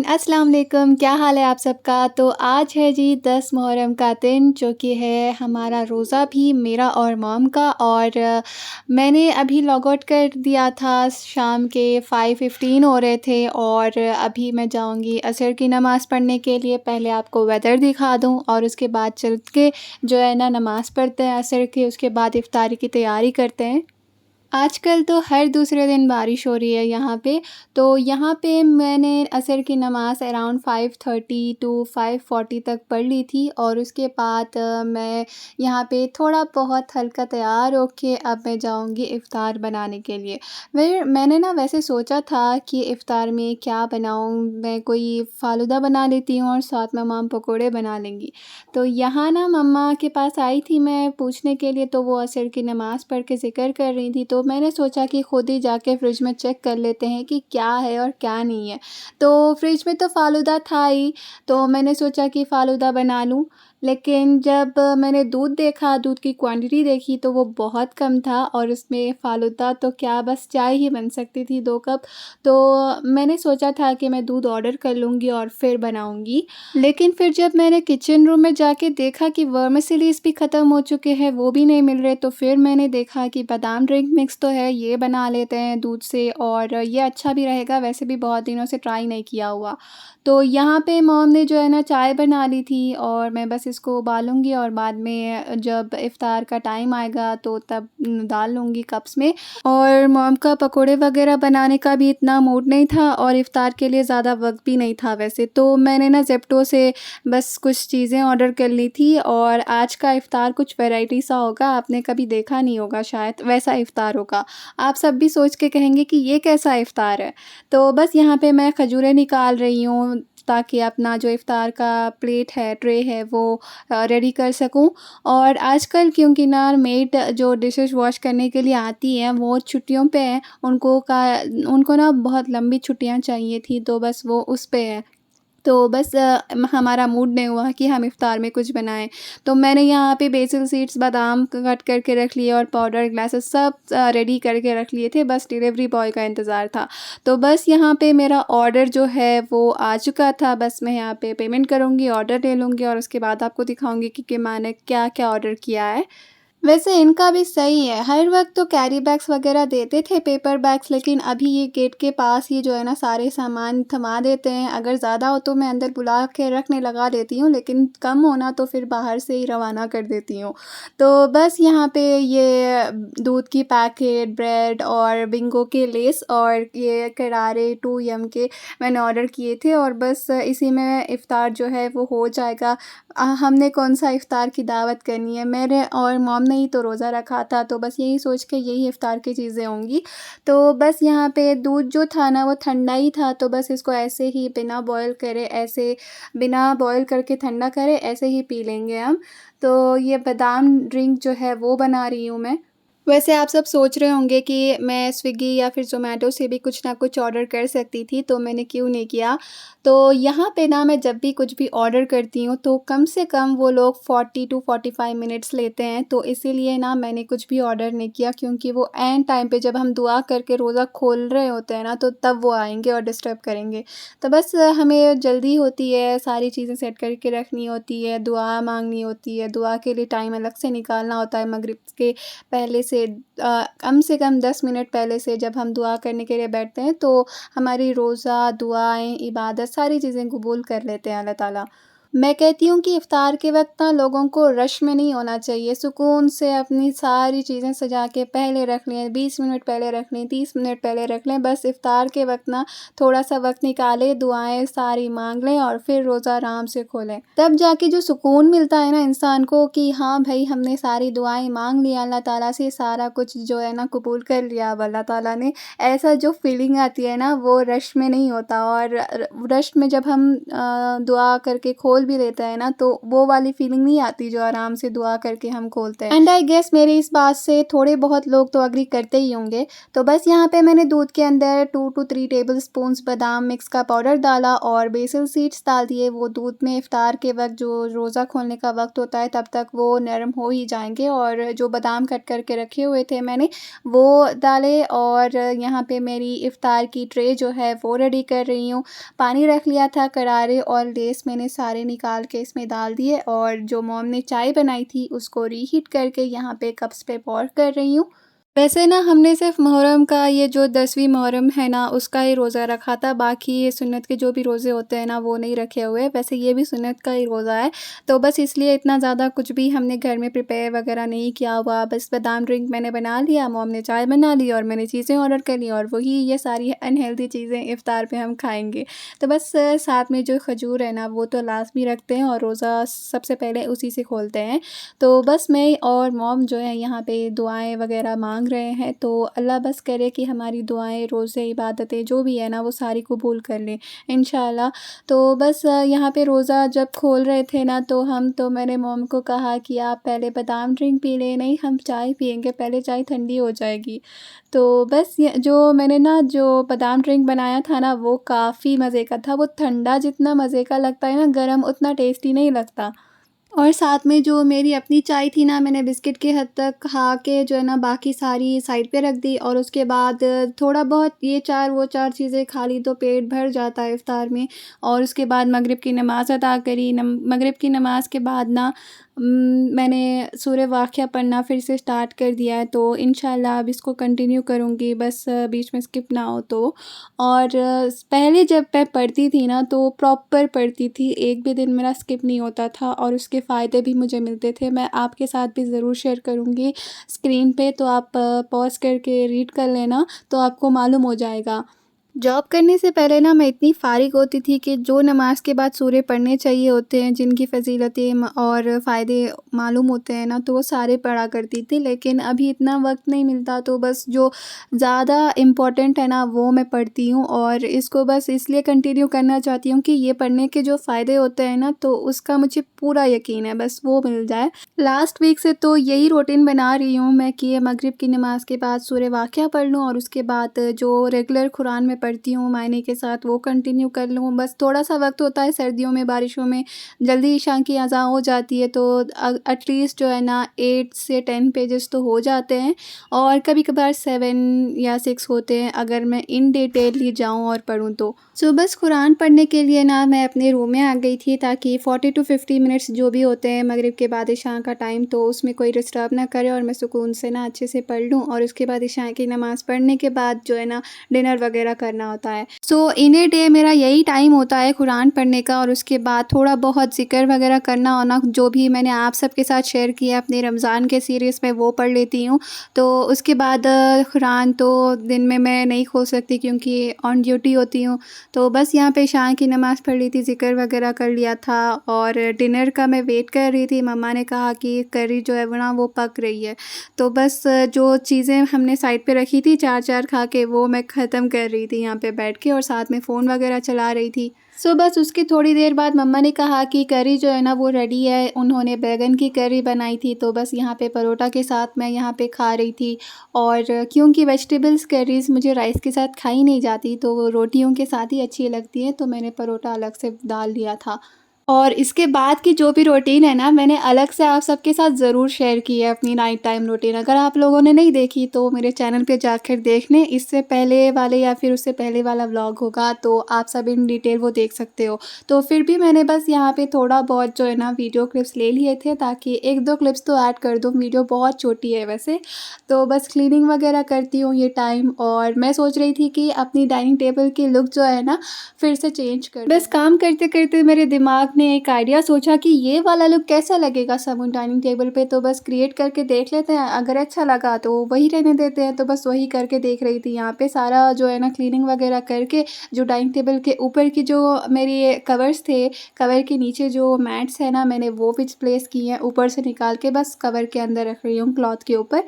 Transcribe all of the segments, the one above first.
अस्सलाम वालेकुम, क्या हाल है आप सबका। तो आज है जी 10 मुहर्रम का दिन, जो कि है हमारा रोज़ा भी मेरा और मॉम का। और मैंने अभी लॉग आउट कर दिया था, शाम के 5:15 हो रहे थे और अभी मैं जाऊंगी असर की नमाज़ पढ़ने के लिए। पहले आपको वेदर दिखा दूं और उसके बाद चल के जो है ना नमाज़ पढ़ते हैं असर की, उसके बाद इफ्तारी की तैयारी करते हैं। आजकल तो हर दूसरे दिन बारिश हो रही है यहाँ पे। तो यहाँ पे मैंने असर की नमाज़ अराउंड 5:30 टू 5:40 तक पढ़ ली थी और उसके बाद मैं यहाँ पे थोड़ा बहुत हल्का तैयार होके अब मैं जाऊँगी इफ़्तार बनाने के लिए। मैंने ना वैसे सोचा था कि इफ़्तार में क्या बनाऊँ, मैं कोई फ़ालूदा बना लेती हूँ और साथ में मम पकोड़े बना लेंगी। तो यहाँ ना मम्मा के पास आई थी मैं पूछने के लिए, तो वो असर की नमाज़ पढ़ के ज़िक्र कर रही थी। तो मैंने सोचा कि खुद ही जाके फ्रिज में चेक कर लेते हैं कि क्या है और क्या नहीं है। तो फ्रिज में तो फ़ालूदा था ही, तो मैंने सोचा कि फ़ालूदा बना लूँ। लेकिन जब मैंने दूध देखा, दूध की क्वांटिटी देखी, तो वो बहुत कम था और उसमें फ़ालूदा तो क्या बस चाय ही बन सकती थी 2 कप। तो मैंने सोचा था कि मैं दूध ऑर्डर कर लूँगी और फिर बनाऊँगी। लेकिन फिर जब मैंने किचन रूम में जाके देखा कि वर्मिसेलीज़ भी ख़त्म हो चुके हैं, वो भी नहीं मिल रहे, तो फिर मैंने देखा कि बादाम ड्रिंक मिक्स तो है, ये बना लेते हैं दूध से और ये अच्छा भी रहेगा, वैसे भी बहुत दिनों से ट्राई नहीं किया हुआ। तो यहाँ पे मॉम ने जो है ना चाय बना ली थी और मैं बस इसको उबालूँगी और बाद में जब इफ़्तार का टाइम आएगा तो तब डाल लूँगी कप्स में। और मॉम का पकोड़े वग़ैरह बनाने का भी इतना मूड नहीं था और इफ़्तार के लिए ज़्यादा वक़्त भी नहीं था वैसे, तो मैंने ना ज़ेप्टो से बस कुछ चीज़ें ऑर्डर कर ली थी। और आज का इफ़्तार कुछ वैराइटी सा होगा, आपने कभी देखा नहीं होगा शायद, वैसा इफ़्तार होगा। आप सब भी सोच के कहेंगे कि ये कैसा इफ़्तार है। तो बस यहाँ पे मैं खजूरें निकाल रही हूँ ताकि अपना जो इफ़्तार का प्लेट है, ट्रे है, वो रेडी कर सकूँ। और आजकल क्योंकि ना मेड जो डिशेज़ वॉश करने के लिए आती हैं, वो छुट्टियों पे हैं, उनको ना बहुत लंबी छुट्टियाँ चाहिए थी, तो बस वो उस पे है। तो बस हमारा मूड नहीं हुआ कि हम इफ़्तार में कुछ बनाएँ। तो मैंने यहाँ पे बेसिल सीड्स, बादाम कट करके रख लिए और पाउडर ग्लासेस सब रेडी करके रख लिए थे, बस डिलीवरी बॉय का इंतज़ार था। तो बस यहाँ पे मेरा ऑर्डर जो है वो आ चुका था, बस मैं यहाँ पे पेमेंट करूँगी, ऑर्डर ले लूँगी और उसके बाद आपको दिखाऊँगी कि मैंने क्या-क्या ऑर्डर किया है। वैसे इनका भी सही है, हर वक़्त तो कैरी बैग्स वग़ैरह देते थे, पेपर बैग्स, लेकिन अभी ये गेट के पास ही जो है ना सारे सामान थमा देते हैं। अगर ज़्यादा हो तो मैं अंदर बुला के रखने लगा देती हूँ, लेकिन कम हो ना तो फिर बाहर से ही रवाना कर देती हूँ। तो बस यहाँ पे ये दूध की पैकेट, ब्रेड और बिंगो के लेस और ये करारे 2 यम के मैंने ऑर्डर किए थे और बस इसी में इफ़्तार जो है वो हो जाएगा। हमने कौन-सा इफ़्तार की दावत करनी है, मेरे और मॉम ने ही तो रोज़ा रखा था, तो बस यही सोच के यही इफ़्तार की चीज़ें होंगी। तो बस यहाँ पे दूध जो था ना वो ठंडा ही था, तो बस इसको ऐसे ही बिना बॉयल करे, ऐसे बिना बॉयल करके ठंडा करे, ऐसे ही पी लेंगे हम। तो ये बादाम ड्रिंक जो है वो बना रही हूँ मैं। वैसे आप सब सोच रहे होंगे कि मैं स्विगी या फिर ज़ोमैटो से भी कुछ ना कुछ ऑर्डर कर सकती थी, तो मैंने क्यों नहीं किया। तो यहाँ पे ना मैं जब भी कुछ भी ऑर्डर करती हूँ तो कम से कम वो लोग 40 टू 45 मिनट्स लेते हैं, तो इसीलिए ना मैंने कुछ भी ऑर्डर नहीं किया, क्योंकि वो ऐन टाइम पे जब हम दुआ करके रोज़ा खोल रहे होते हैं ना, तो तब वो आएँगे और डिस्टर्ब करेंगे। तो बस हमें जल्दी होती है, सारी चीज़ें सेट करके रखनी होती है, दुआ माँगनी होती है, दुआ के लिए टाइम अलग से निकालना होता है मगरिब के पहले से कम से कम 10 मिनट पहले से जब हम दुआ करने के लिए बैठते हैं, तो हमारी रोज़ा, दुआएँ, इबादत सारी चीज़ें कबूल कर लेते हैं अल्लाह ताला। मैं कहती हूँ कि इफ़्तार के वक़्त ना लोगों को रश में नहीं होना चाहिए, सुकून से अपनी सारी चीज़ें सजा के पहले रख लें, 20 मिनट पहले रख लें, 30 मिनट पहले रख लें, बस इफ़्तार के वक़्त ना थोड़ा-सा वक़्त निकालें, दुआएँ सारी माँग लें और फिर रोज़ा आराम से खोलें। तब जाके जो सुकून मिलता है ना इंसान को कि हाँ भई, हमने सारी दुआएँ माँग ली अल्लाह ताला से, सारा कुछ जो है ना कबूल कर लिया अब अल्लाह ताला ने, ऐसा जो फ़ीलिंग आती है ना वो रश में नहीं होता। और रश में जब हम दुआ करके खोल खोल भी लेते हैं ना तो वो वाली फीलिंग नहीं आती जो आराम से दुआ करके हम खोलते हैं। एंड आई गेस मेरी इस बात से थोड़े बहुत लोग तो एग्री करते ही होंगे। तो बस यहाँ पे मैंने दूध के अंदर 2 to 3 टेबल स्पून्स बादाम मिक्स का पाउडर डाला और बेसिल सीड्स डाल दिए। वो दूध में इफ्तार के वक्त जो रोज़ा खोलने का वक्त होता है तब तक वो नरम हो ही जाएंगे। और जो बादाम कट करके रखे हुए थे मैंने वो डाले। और यहाँ पे मेरी इफ्तार की ट्रे जो है वो रेडी कर रही हूँ। पानी रख लिया था करारे और लेस मैंने सारे निकाल के इसमें डाल दिए। और जो मॉम ने चाय बनाई थी उसको रीहीट करके यहाँ पे कप्स पे पॉर कर रही हूँ। वैसे ना हमने सिर्फ मुहर्रम का ये जो 10वीं मुहर्रम है ना उसका ही रोज़ा रखा था। बाकी ये सुन्नत के जो भी रोज़े होते हैं ना वो नहीं रखे हुए। वैसे ये भी सुन्नत का ही रोज़ा है। तो बस इसलिए इतना ज़्यादा कुछ भी हमने घर में प्रिपेयर वगैरह नहीं किया हुआ। बस बादाम ड्रिंक मैंने बना लिया, मॉम ने चाय बना ली और मैंने चीज़ें ऑर्डर कर ली और वही ये सारी अनहेल्दी चीज़ें इफ्तार पे हम खाएँगे। तो बस साथ में जो खजूर है ना वो तो लाज़मी रखते हैं और रोज़ा सबसे पहले उसी से खोलते हैं। तो बस मैं और मॉम जो है यहाँ पे दुआएँ वगैरह मांग रहे हैं। तो अल्लाह बस करे कि हमारी दुआएं, रोज़े, इबादतें जो भी है ना वो सारी कबूल कर लें इंशाल्लाह। तो बस यहाँ पे रोज़ा जब खोल रहे थे ना तो मैंने मॉम को कहा कि आप पहले बादाम ड्रिंक पी लें। नहीं, हम चाय पिएंगे, पहले चाय ठंडी हो जाएगी। तो बस ये जो मैंने ना जो बादाम ड्रिंक बनाया था ना वो काफ़ी मज़े का था। वो ठंडा जितना मज़े का लगता है ना, गर्म उतना टेस्टी नहीं लगता। और साथ में जो मेरी अपनी चाय थी ना मैंने बिस्किट के हद तक खा के जो है ना बाकी सारी साइड पे रख दी। और उसके बाद थोड़ा बहुत ये 4 वो 4 चीज़ें खा ली तो पेट भर जाता है इफ्तार में। और उसके बाद मगरिब की नमाज़ अदा करी। मगरिब की नमाज़ के बाद ना मैंने सूरह वाक़िया पढ़ना फिर से स्टार्ट कर दिया है। तो इंशाल्लाह अब इसको कंटिन्यू करूँगी, बस बीच में स्किप ना हो तो। और पहले जब मैं पढ़ती थी ना तो प्रॉपर पढ़ती थी, एक भी दिन मेरा स्किप नहीं होता था और उसके फ़ायदे भी मुझे मिलते थे। मैं आपके साथ भी ज़रूर शेयर करूँगी स्क्रीन पे, तो आप पॉज़ करके रीड कर लेना तो आपको मालूम हो जाएगा। जॉब करने से पहले ना मैं इतनी फ़ारिग होती थी कि जो नमाज़ के बाद सूरे पढ़ने चाहिए होते हैं, जिनकी फ़ज़ीलतें और फ़ायदे मालूम होते हैं ना, तो वो सारे पढ़ा करती थी। लेकिन अभी इतना वक्त नहीं मिलता तो बस जो ज़्यादा इम्पोर्टेंट है ना वो मैं पढ़ती हूँ। और इसको बस इसलिए कंटिन्यू करना चाहती हूँ कि ये पढ़ने के जो फ़ायदे होते हैं ना तो उसका मुझे पूरा यकीन है, बस वो मिल जाए। लास्ट वीक से तो यही रूटीन बना रही हूँ मैं कि मगरिब की नमाज़ के बाद सूरह वाक़िया पढ़ लूँ और उसके बाद जो रेगुलर कुरान में पढ़ती हूँ मायने के साथ वो कंटिन्यू कर लूँ। बस थोड़ा-सा वक्त होता है सर्दियों में, बारिशों में जल्दी इशा की अज़ान हो जाती है तो एटलीस्ट जो है ना 8 से 10 पेजेस तो हो जाते हैं। और कभी-कभार 7 या 6 होते हैं अगर मैं इन डिटेल जाऊँ और पढूँ तो। सो बस कुरान पढ़ने के लिए ना मैं अपने रूम में आ गई थी ताकि 40 टू 50 मिनट्स जो भी होते हैं मगरिब के बाद इशा का टाइम, तो उसमें कोई डिस्टर्ब ना करे और मैं सुकून से ना अच्छे से पढ़ लूँ। और उसके बाद इशा की नमाज़ पढ़ने के बाद जो है ना डिनर वगैरह करना होता है। सो इन ए डे मेरा यही टाइम होता है कुरान पढ़ने का। और उसके बाद थोड़ा बहुत ज़िक्र वगैरह करना होना, जो भी मैंने आप सबके साथ शेयर किया अपने रमज़ान के सीरीज़ में वो पढ़ लेती हूँ। तो उसके बाद कुरान तो दिन में मैं नहीं खोल सकती क्योंकि ऑन ड्यूटी होती हूँ। तो बस यहाँ पे इशा की नमाज़ पढ़ ली थी, ज़िक्र वगैरह कर लिया था और डिनर का मैं वेट कर रही थी। मम्मा ने कहा कि करी जो है वो ना वो पक रही है। तो बस जो चीज़ें हमने साइड पे रखी थी 4-4 खा के वो मैं ख़त्म कर रही थी यहाँ पे बैठ के और साथ में फ़ोन वगैरह चला रही थी। सो बस उसकी थोड़ी देर बाद मम्मा ने कहा कि करी जो है ना वो रेडी है। उन्होंने बैंगन की करी बनाई थी तो बस यहाँ पे परोठा के साथ मैं यहाँ पे खा रही थी। और क्योंकि वेजिटेबल्स करीज़ मुझे राइस के साथ खाई नहीं जाती तो वो रोटियों के साथ ही अच्छी लगती है, तो मैंने परोठा अलग से डाल लिया था। और इसके बाद की जो भी रूटीन है ना मैंने अलग से आप सबके साथ ज़रूर शेयर की है अपनी नाइट टाइम रूटीन। अगर आप लोगों ने नहीं देखी तो मेरे चैनल पे जाकर देख लें, इससे पहले वाले या फिर उससे पहले वाला व्लॉग होगा तो आप सब इन डिटेल वो देख सकते हो। तो फिर भी मैंने बस यहाँ पे थोड़ा बहुत जो है ना वीडियो क्लिप्स ले लिए थे ताकि 1-2 क्लिप्स तो ऐड कर दूँ। वीडियो बहुत छोटी है वैसे। तो बस क्लीनिंग वगैरह करती हूँ ये टाइम और मैं सोच रही थी कि अपनी डाइनिंग टेबल की लुक जो है ना फिर से चेंज कर दूँ। बस काम करते-करते मेरे दिमाग ने एक आइडिया सोचा कि ये वाला लुक कैसा लगेगा साबुन डाइनिंग टेबल पे, तो बस क्रिएट करके देख लेते हैं। अगर अच्छा लगा तो वही रहने देते हैं। तो बस वही करके देख रही थी। यहाँ पे सारा जो है ना क्लीनिंग वगैरह करके जो डाइनिंग टेबल के ऊपर की जो मेरी कवर्स थे, कवर के नीचे जो मैट्स है ना मैंने वो भी प्लेस किए हैं, ऊपर से निकाल के बस कवर के अंदर रख रही हूँ क्लॉथ के ऊपर।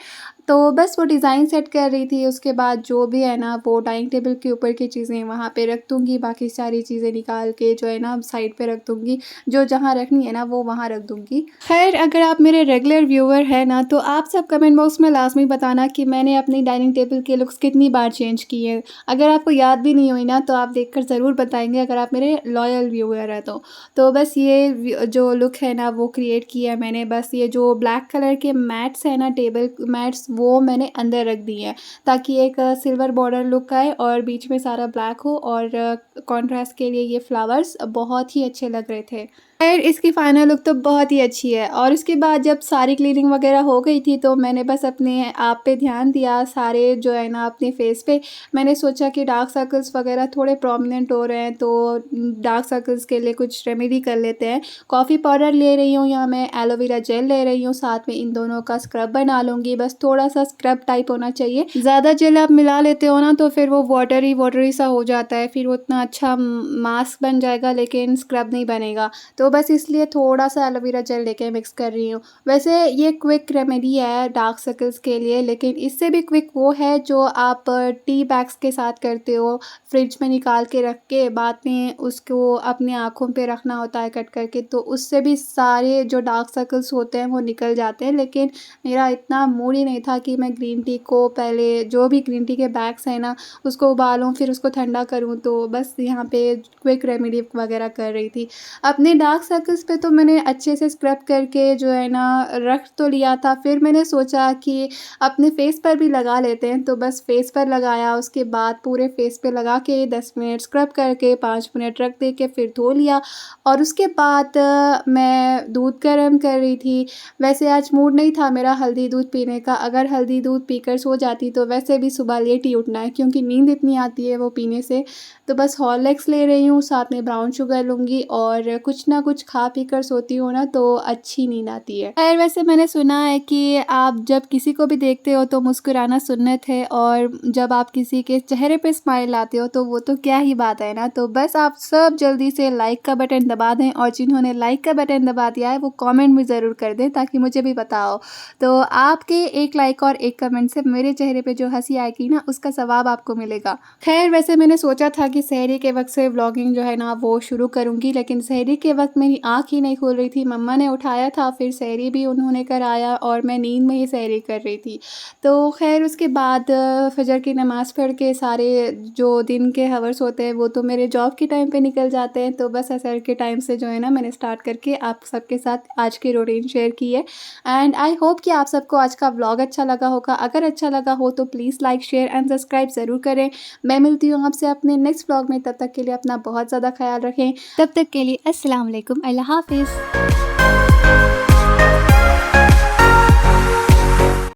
तो बस वो डिज़ाइन सेट कर रही थी, उसके बाद जो भी है ना वो डाइनिंग टेबल के ऊपर की चीज़ें वहाँ पे रख दूँगी, बाकी सारी चीज़ें निकाल के जो है ना साइड पे रख दूँगी, जो जहाँ रखनी है ना वो वहाँ रख दूँगी। ख़ैर अगर आप मेरे रेगुलर व्यूअर हैं ना, तो आप सब कमेंट बॉक्स में लाज़मी बताना कि मैंने अपनी डाइनिंग टेबल के लुक्स कितनी बार चेंज किए हैं। अगर आपको याद भी नहीं हुई ना तो आप देखकर ज़रूर बताएँगे अगर आप मेरे लॉयल व्यूअर हैं तो। तो बस ये जो लुक है ना वो क्रिएट किया है मैंने, बस ये जो ब्लैक कलर के मैट्स हैं ना टेबल मैट्स वो मैंने अंदर रख दिए हैं ताकि एक सिल्वर बॉर्डर लुक आए और बीच में सारा ब्लैक हो और कॉन्ट्रास्ट के लिए ये फ्लावर्स बहुत ही अच्छे लग रहे थे। खैर इसकी फाइनल लुक तो बहुत ही अच्छी है और उसके बाद जब सारी क्लीनिंग वगैरह हो गई थी तो मैंने बस अपने आप पे ध्यान दिया, सारे जो है ना अपने फेस पे। मैंने सोचा कि डार्क सर्कल्स वगैरह थोड़े प्रोमिनेंट हो रहे हैं तो डार्क सर्कल्स के लिए कुछ रेमेडी कर लेते हैं। कॉफ़ी पाउडर ले रही हूँ यहाँ मैं, एलोवेरा जेल ले रही हूँ, साथ में इन दोनों का स्क्रब बना लूँगी। बस थोड़ा-सा स्क्रब टाइप होना चाहिए। ज़्यादा जेल आप मिला लेते हो ना तो फिर वो वाटरी वाटरी सा हो जाता है, फिर वो उतना अच्छा मास्क बन जाएगा लेकिन स्क्रब नहीं बनेगा। तो बस इसलिए थोड़ा-सा एलोवेरा जेल लेके मिक्स कर रही हूँ। वैसे ये क्विक रेमेडी है डार्क सर्कल्स के लिए, लेकिन इससे भी क्विक वो है जो आप टी बैग्स के साथ करते हो, फ्रिज में निकाल के रख के बाद में उसको अपनी आँखों पे रखना होता है कट करके, तो उससे भी सारे जो डार्क सर्कल्स होते हैं वो निकल जाते हैं। लेकिन मेरा इतना मूड ही नहीं था कि मैं ग्रीन टी को पहले जो भी ग्रीन टी के बैग्स हैं ना उसको उबालूँ फिर उसको ठंडा करूँ, तो बस यहाँ पे क्विक रेमेडी वगैरह कर रही थी। अपने डार्क सर्कल्स पे तो मैंने अच्छे से स्क्रब करके जो है ना रख तो लिया था, फिर मैंने सोचा कि अपने फेस पर भी लगा लेते हैं, तो बस फेस पर लगाया, उसके बाद पूरे फेस पे लगा के 10 मिनट स्क्रब करके 5 मिनट रख दे के फिर धो लिया और उसके बाद मैं दूध गर्म कर रही थी। वैसे आज मूड नहीं था मेरा हल्दी दूध पीने का, अगर हल्दी दूध पीकर सो जाती तो वैसे भी सुबह लेट ही उठना है क्योंकि नींद इतनी आती है वो पीने से। तो बस हॉर्लिक्स ले रही हूँ, साथ में ब्राउन शुगर लूँगी और कुछ ना कुछ खा पी कर सोती हूँ ना तो अच्छी नींद आती है। खैर वैसे मैंने सुना है कि आप जब किसी को भी देखते हो तो मुस्कुराना सुन्नत है और जब आप किसी के चेहरे पे स्माइल लाते हो तो वो तो क्या ही बात है ना। तो बस आप सब जल्दी से लाइक का बटन दबा दें और जिन्होंने लाइक का बटन दबा दिया है वो कमेंट भी ज़रूर कर दें ताकि मुझे भी पता हो। तो आपके एक लाइक और एक कमेंट से मेरे चेहरे पे जो हँसी आएगी ना उसका सवाब आपको मिलेगा। खैर वैसे मैंने सोचा था कि सहरी के वक़्त से व्लॉगिंग जो है ना वो शुरू करूँगी, लेकिन सहरी के वक़्त मेरी आँख ही नहीं खुल रही थी। मम्मा ने उठाया था, फिर सहरी भी उन्होंने कराया और मैं नींद में ही सहरी कर रही थी। तो खैर उसके बाद फ़जर की नमाज़ पढ़ के सारे जो दिन के हवर्स होते हैं वो तो मेरे जॉब के टाइम पे निकल जाते हैं। तो बस असर के टाइम से जो है ना मैंने स्टार्ट करके आप सबके साथ आज की रूटीन शेयर की है एंड आई होप कि आप सबको आज का व्लॉग अच्छा लगा होगा। अगर अच्छा लगा हो तो please like, share and subscribe ज़रूर करें। मैं मिलती हूँ आपसे अपने नेक्स्ट व्लॉग में, तब तक के लिए अपना बहुत ज़्यादा ख़्याल रखें। तब तक के लिए अस्सलाम वालेकुम, अल्लाह हाफ़िज़।